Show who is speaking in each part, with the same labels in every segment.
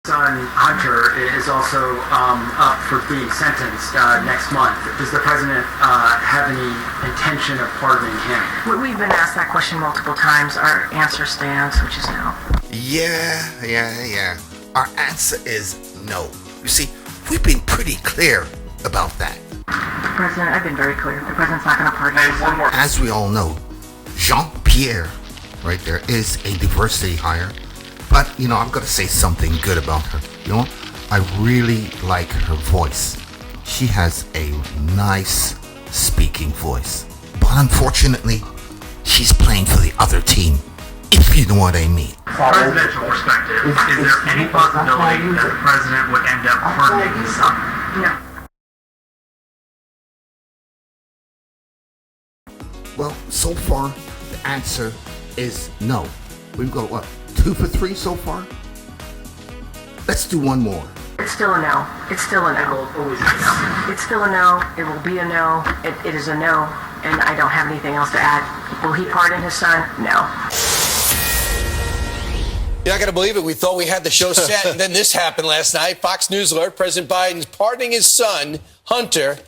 Speaker 1: Son Hunter is also up for being sentenced next month. Does the president have any intention of pardoning him?
Speaker 2: We've been asked that question multiple times. Our answer stands, which is no.
Speaker 3: Yeah. Our answer is no. You see, we've been pretty clear about that.
Speaker 2: The president, I've been very clear. The president's not going to pardon his son.
Speaker 3: As we all know, Jean-Pierre, right there, is a diversity hire. But, I'm going to say something good about her. I really like her voice. She has a nice speaking voice. But unfortunately, she's playing for the other team, if you know what I mean.
Speaker 1: Presidential perspective, is there any possibility that the president would end up pardoning his son?
Speaker 2: No.
Speaker 3: Well, so far, the answer is no. We've got, 2 for 3 so far? Let's do one more.
Speaker 2: It's still a no. It's still a no. It's still a no. It will be a no. It is a no. And I don't have anything else to add. Will he pardon his son? No.
Speaker 4: You're not going to believe it. We thought we had the show set, and then this happened last night. Fox News alert, President Biden's pardoning his son, Hunter,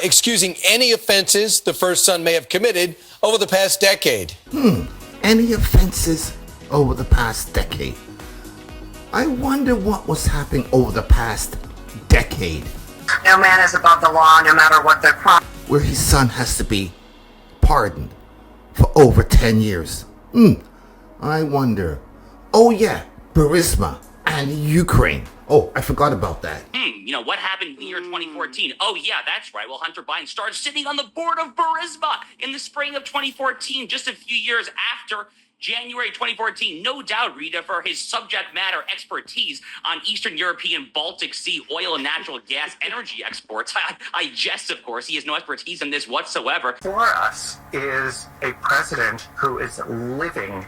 Speaker 4: excusing any offenses the first son may have committed over the past decade.
Speaker 3: Any offenses over the past decade? I wonder what was happening over the past decade.
Speaker 5: No man is above the law, no matter what the crime.
Speaker 3: Where his son has to be pardoned for over 10 years. I wonder. Oh yeah, Burisma and Ukraine. Oh, I forgot about that.
Speaker 6: What happened in the year 2014? Oh, yeah, that's right. Well, Hunter Biden started sitting on the board of Burisma in the spring of 2014, just a few years after January 2014. No doubt, Rita, for his subject matter expertise on Eastern European Baltic Sea oil and natural gas energy exports. I jest, of course. He has no expertise in this whatsoever.
Speaker 7: For us is a president who is living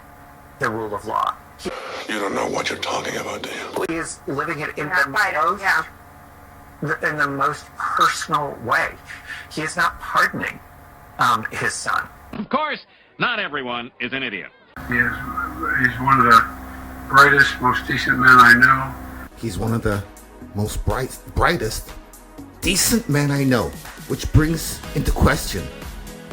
Speaker 7: the rule of law.
Speaker 8: You don't know what you're talking about, do you?
Speaker 7: He is living it in the most personal way. He is not pardoning his son.
Speaker 9: Of course, not everyone is an idiot.
Speaker 10: He's one of the brightest, most decent men I know.
Speaker 3: He's one of the most brightest, decent men I know. Which brings into question,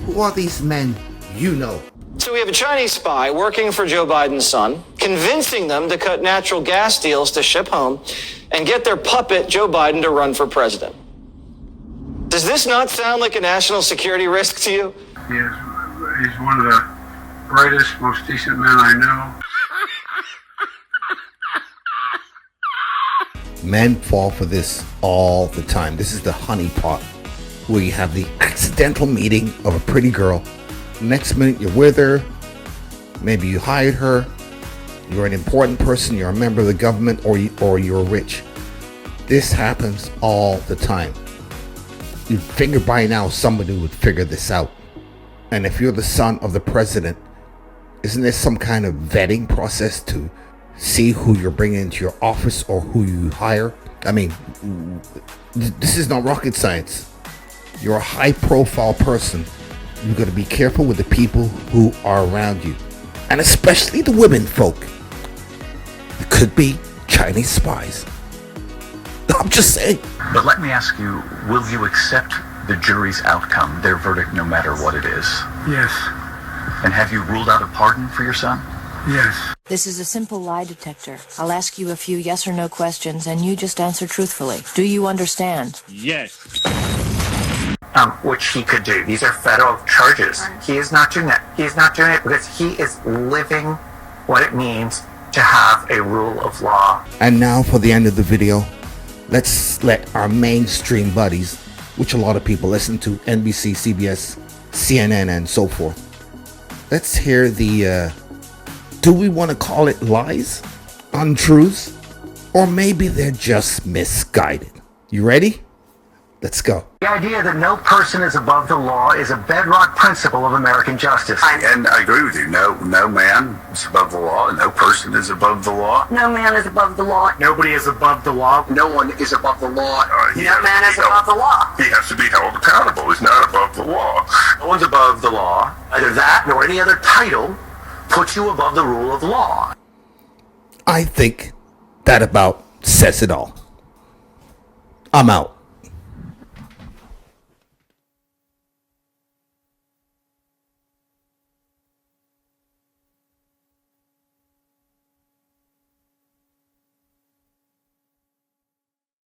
Speaker 3: who are these men you know?
Speaker 11: So we have a Chinese spy working for Joe Biden's son, convincing them to cut natural gas deals to ship home and get their puppet, Joe Biden, to run for president. Does this not sound like a national security risk to you?
Speaker 10: He's one of the brightest, most decent men I know.
Speaker 3: Men fall for this all the time. This is the honeypot, where you have the accidental meeting of a pretty girl. Next minute you're with her, maybe you hired her, you're an important person, you're a member of the government, or you're rich. This happens all the time. You'd figure by now somebody would figure this out. And if you're the son of the president, isn't there some kind of vetting process to see who you're bringing into your office or who you hire? I mean, this is not rocket science. You're a high profile person. You've got to be careful with the people who are around you, and especially the women folk. It could be Chinese spies. I'm just saying.
Speaker 12: But let me ask you, will you accept the jury's outcome, their verdict, no matter what it is?
Speaker 10: Yes.
Speaker 12: And have you ruled out a pardon for your son?
Speaker 10: Yes.
Speaker 13: This is a simple lie detector. I'll ask you a few yes or no questions, and you just answer truthfully. Do you understand?
Speaker 9: Yes.
Speaker 7: Which he could do. These are federal charges. He is not doing that. He is not doing it because he is living what it means to have a rule of law.
Speaker 3: And now for the end of the video, let's let our mainstream buddies, which a lot of people listen to, NBC, CBS, CNN, and so forth. Let's hear the, do we want to call it lies? Untruths? Or maybe they're just misguided. You ready? Let's go.
Speaker 7: The idea that no person is above the law is a bedrock principle of American justice.
Speaker 8: And I agree with you. No man is above the law. No person is above the law.
Speaker 5: No man is above the law.
Speaker 7: Nobody is above the law.
Speaker 8: No one is above the law.
Speaker 5: No man is above the law.
Speaker 8: He has to be held accountable. He's not above the law.
Speaker 7: No one's above the law. Either that nor any other title puts you above the rule of law.
Speaker 3: I think That about says it all. I'm out.